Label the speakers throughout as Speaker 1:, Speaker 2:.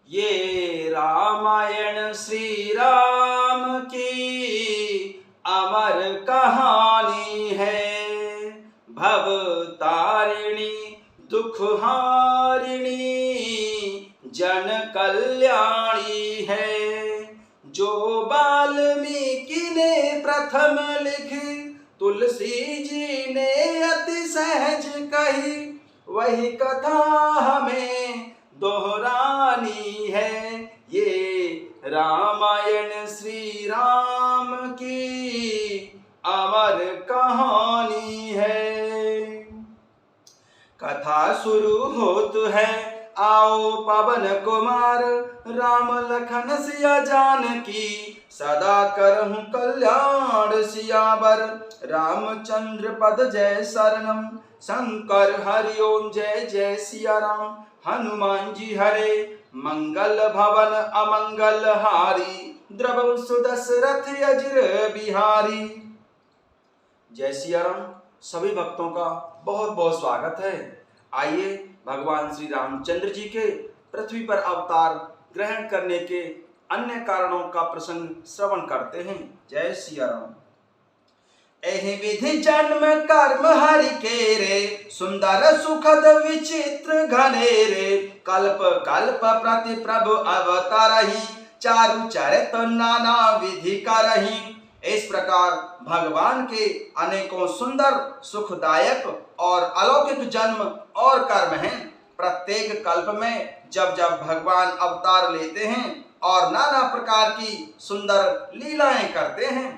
Speaker 1: ये रामायण श्री राम की अमर कहानी है। भव तारिणी दुख हारिणी जन कल्याणी है। जो वाल्मीकि ने प्रथम लिखी, तुलसी जी ने अति सहज कही, वही कथा हमें दोहरानी है। ये रामायण श्री राम की अमर कहानी है। कथा शुरू होत है, आओ पवन कुमार, राम लखन सिया जानकी, सदा करहूं कल्याण सियावर। रामचंद्र पद जय शरणम, शंकर हरि ओम जय जय सिया राम। हनुमान जी हरे, मंगल भवन अमंगल हारी, द्रवं सुदशरथ अजिर बिहारी। जय सिया राम। सभी भक्तों का बहुत बहुत स्वागत है। आइए भगवान श्री रामचंद्र जी के पृथ्वी पर अवतार ग्रहण करने के अन्य कारणों का प्रसंग श्रवण करते हैं। जय सिया राम। एहि विधि जन्म कर्म हरि के रे, सुंदर सुखद विचित्र घनेरे। कल्प कल्प प्रति प्रभु अवतारहि, चारु चरित नाना विधि करहि। इस प्रकार भगवान के अनेकों सुंदर सुखदायक और अलौकिक जन्म और कर्म हैं। प्रत्येक कल्प में जब जब भगवान अवतार लेते हैं और नाना प्रकार की सुंदर लीलाएं करते हैं,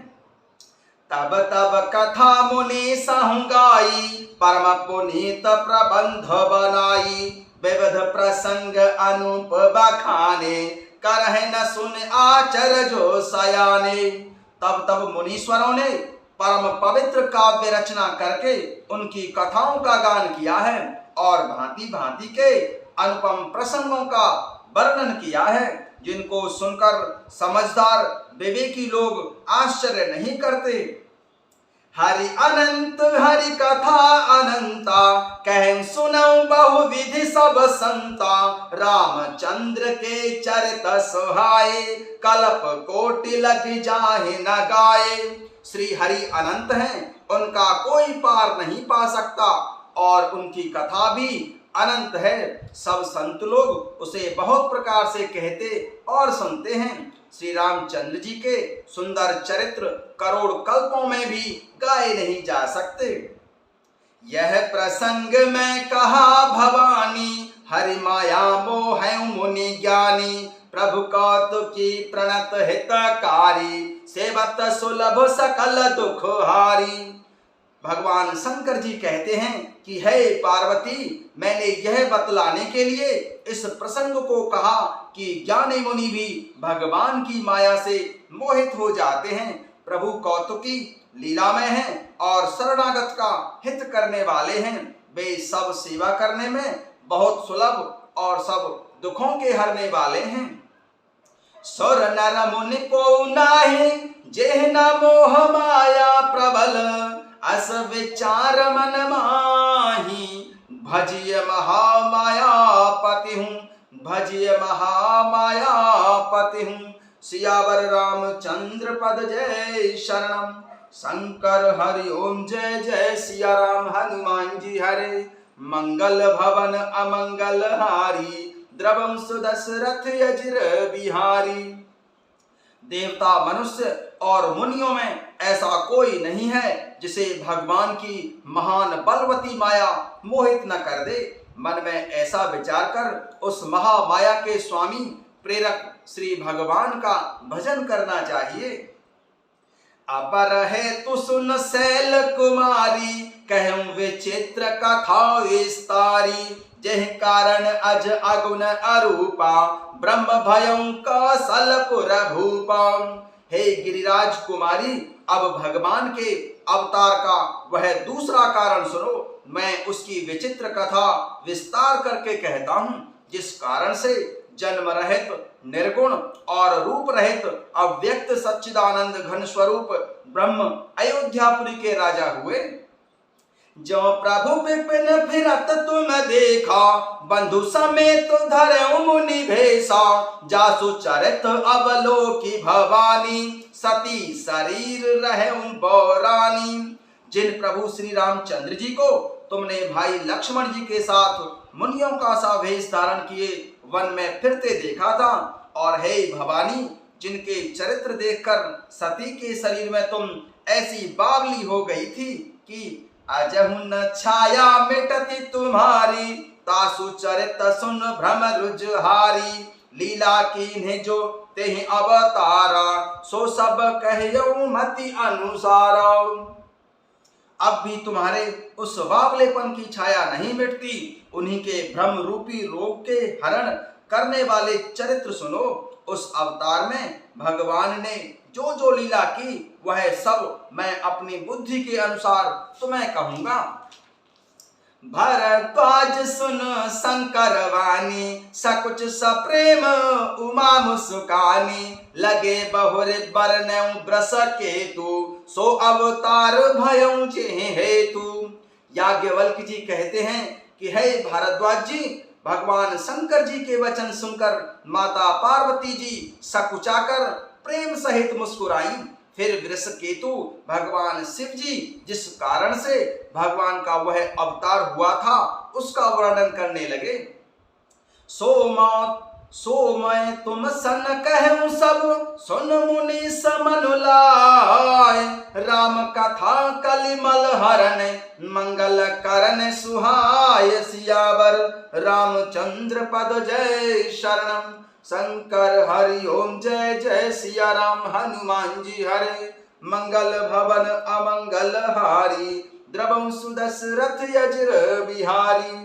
Speaker 1: तब तब कथा मुनि सहु गाई, परम पुनीत प्रबंध बनाई। विविध प्रसंग अनूप बखाने, करहि न सुन आचर जो सयाने। तब तब मुनीश्वरों ने परम पवित्र काव्य रचना करके उनकी कथाओं का गान किया है और भांति भांति के अनुपम प्रसंगों का वर्णन किया है, जिनको सुनकर समझदार विवेकी लोग आश्चर्य नहीं करते। हरि अनंत हरि कथा अनंता, कह सुनऊ बहु विधि सब संता। रामचंद्र के चरित सुहाए, कल्प कोटि लग जाहि न गाए। श्री हरि अनंत हैं, उनका कोई पार नहीं पा सकता और उनकी कथा भी अनंत है। सब संत लोग उसे बहुत प्रकार से कहते और सुनते हैं। श्री रामचंद्र जी के सुंदर चरित्र करोड़ कल्पों में भी गाए नहीं जा सकते। यह प्रसंग में कहा भवानी, हरि माया मोह मुनि ज्ञानी। प्रभु कौतुकी प्रणत हितकारी, सेवत सुलभ सकल दुख हारी। भगवान शंकर जी कहते हैं कि हे पार्वती, मैंने यह बतलाने के लिए इस प्रसंग को कहा कि ज्ञानी मुनि भी भगवान की माया से मोहित हो जाते हैं। प्रभु कौतुकी लीलामय हैं और शरणागत का हित करने वाले हैं। वे सब सेवा करने में बहुत सुलभ और सब दुखों के हरने वाले हैं। सुर नर मुनि को नाहि, जेह न मोह माया प्रबल। अस विचार मन माही, भजिय महामाया पति हूँ, भजिय महामाया पति हूँ। सियावर रामचंद्र पद जय शरणम, शंकर हरि ओम जय जय सिया राम। हनुमान जी हरे, मंगल भवन अमंगल हारी, द्रवं सुदशरथ अजिर बिहारी। देवता मनुष्य और मुनियों में ऐसा कोई नहीं है जिसे भगवान की महान बलवती माया मोहित न कर दे। मन में ऐसा विचार कर उस महामाया के स्वामी प्रेरक श्री भगवान का भजन करना चाहिए। अपर है तु सुन शैल कुमारी, कहूं विचित्र कथा विस्तारी। जह कारण अज अगुण अरूपा, ब्रह्म भयं कौशलपुर भूपा। हे गिरिराज कुमारी, अब भगवान के अवतार का वह दूसरा कारण सुनो। मैं उसकी विचित्र कथा विस्तार करके कहता हूँ, जिस कारण से जन्म रहित निर्गुण और रूप रहित अव्यक्त सच्चिदानंद घन स्वरूप ब्रह्म अयोध्यापुरी के राजा हुए। जो प्रभु विपिन फिरत तुम देखा, बंधु समेत धरे मुनि भेषा, जासु चरित अवलोकी भवानी, सती शरीर रहे बौरानी। जिन प्रभु श्री रामचंद्र जी को तुमने भाई लक्ष्मण जी के साथ मुनियों का सा वेश धारण किए वन में फिरते देखा था, और हे भवानी, जिनके चरित्र देखकर सती के शरीर में तुम ऐसी बावली हो गई थी कि अजहु न छाया मिटती तुम्हारी, तासु चरित सुन भ्रम रुजहारी, लीला कीन्हे जो तेहि अवतारा, सो सब कहियो मति अनुसारा। अब भी तुम्हारे उस बावलेपन की छाया नहीं मिटती, उन्हीं के भ्रम रूपी रोग के हरण करने वाले चरित्र सुनो। उस अवतार में भगवान ने जो जो लीला की वह सब मैं अपनी बुद्धि के अनुसार तुम्हें कहूंगा। भरद्वाज सुन शंकर वाणी, सकुच सप्रेम उमा मुस्कानी, लगे बहुर बरनऊ ब्रस केतु, सो अवतार भयऊ जेहि हेतु। याज्ञवल्क्य जी कहते हैं कि हे भारद्वाज जी, भगवान शंकर जी के वचन सुनकर माता पार्वती जी सकुचाकर प्रेम सहित मुस्कुराई। फिर वृषकेतु भगवान शिव जी जिस कारण से भगवान का वह अवतार हुआ था उसका वर्णन करने लगे। सो मैं तुम सन कहूं सब, सुन मुनि समनु लाय, राम कथा कलिमल हरण, मंगल करण सुहाय, सियावर रामचंद्र पद जय शरणम, शंकर हरि ओम जय जय सिया राम, हनुमान जी हरे मंगल भवन अमंगल हारी, द्रवं सुदशरथ यज्र बिहारी।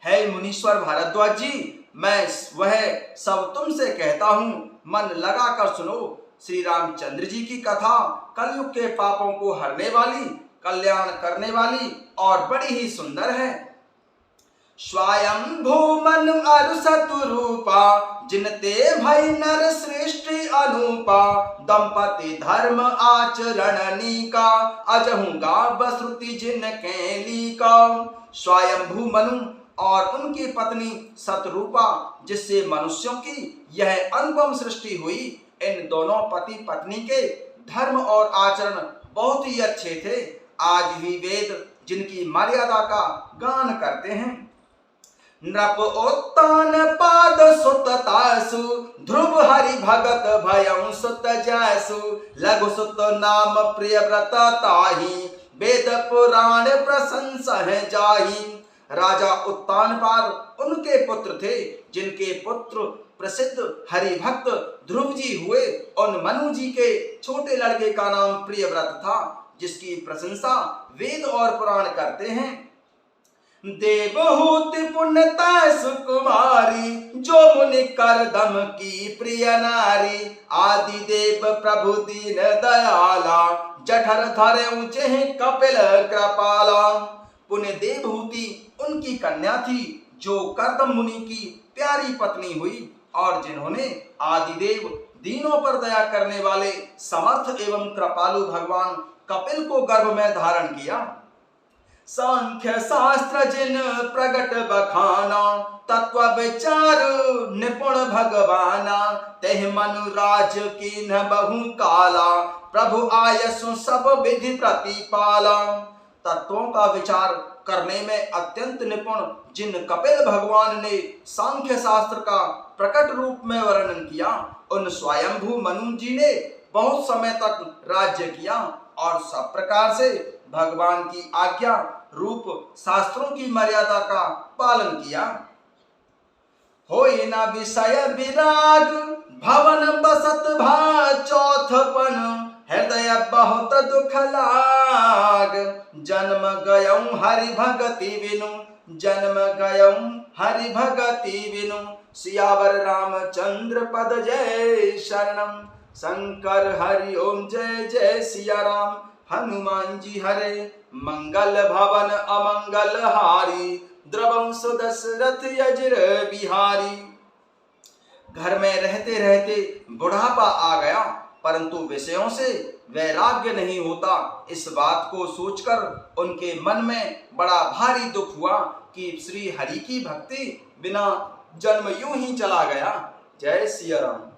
Speaker 1: है मुनीश्वर भारद्वाज जी, मैं वह सब तुमसे कहता हूँ, मन लगा कर सुनो। श्री रामचंद्र जी की कथा कलयुग के पापों को हरने वाली, कल्याण करने वाली और बड़ी ही सुंदर है। स्वयं भूमन अरुसतु रूपा, जिनते भई नर सृष्टि अनूपा, दंपति धर्म आचरण नीका, अजहु गाव श्रुति जिनके लीका। स्वयंभू मनु और उनकी पत्नी सतरूपा, जिससे मनुष्यों की यह अनुपम सृष्टि हुई, इन दोनों पति पत्नी के धर्म और आचरण बहुत ही अच्छे थे। आज भी वेद जिनकी मर्यादा का गान करते हैं। नृप उत्तान पाद सुत तासु, ध्रुव हरि भगत भयं सुत जैसु, लघु सुत नाम प्रिय व्रत ताहि, वेद पुराण प्रशंसा है जाहि। राजा उत्तानपाद उनके पुत्र थे, जिनके पुत्र प्रसिद्ध हरिभक्त ध्रुव जी हुए। उन मनु जी के छोटे लड़के का नाम प्रियव्रत था, जिसकी प्रशंसा वेद और पुराण करते हैं। देवहूति पुण्यता सुकुमारी, जो मुनि कर दम की प्रिय नारी, आदि देव प्रभु दीन दयाला, जठर धरे ऊंचे कपिल कृपाला। पुण्य देवहूति उनकी कन्या थी, जो कर्दम मुनि की प्यारी पत्नी हुई, और जिन्होंने आदिदेव दीनों पर दया करने वाले समर्थ एवं कृपालु भगवान कपिल को गर्भ में धारण किया। सांख्य शास्त्र जिन प्रगट बखाना, तत्व विचार निपुण भगवाना, तेह मनुराज कीन्ह बहु काला, प्रभु आयसु सब विधि प्रतिपाला। तत्वों का विचार करने में अत्यंत निपुण जिन कपिल भगवान ने सांख्य शास्त्र का प्रकट रूप में वर्णन किया, उन स्वयंभू मनु जी ने बहुत समय तक राज्य किया और सब प्रकार से भगवान की आज्ञा रूप शास्त्रों की मर्यादा का पालन किया। होई न विषय विराग, भवन बसत भा चौथपन, हृदय बहुत दुख लाग, जन्म गयऊं हरि भगति बिनु, जन्म गयऊं हरि भगति बिनु, सियावर रामचंद्र पद जय शरणम, शंकर हरि ओम जय जय सिया राम, हनुमान जी हरे मंगल भवन अमंगल हारी, द्रवं सुदशरथ यज्र बिहारी। घर में रहते रहते बुढ़ापा आ गया, परंतु विषयों से वैराग्य नहीं होता। इस बात को सोचकर उनके मन में बड़ा भारी दुख हुआ कि श्री हरि की भक्ति बिना जन्म यूं ही चला गया। जय सिया राम।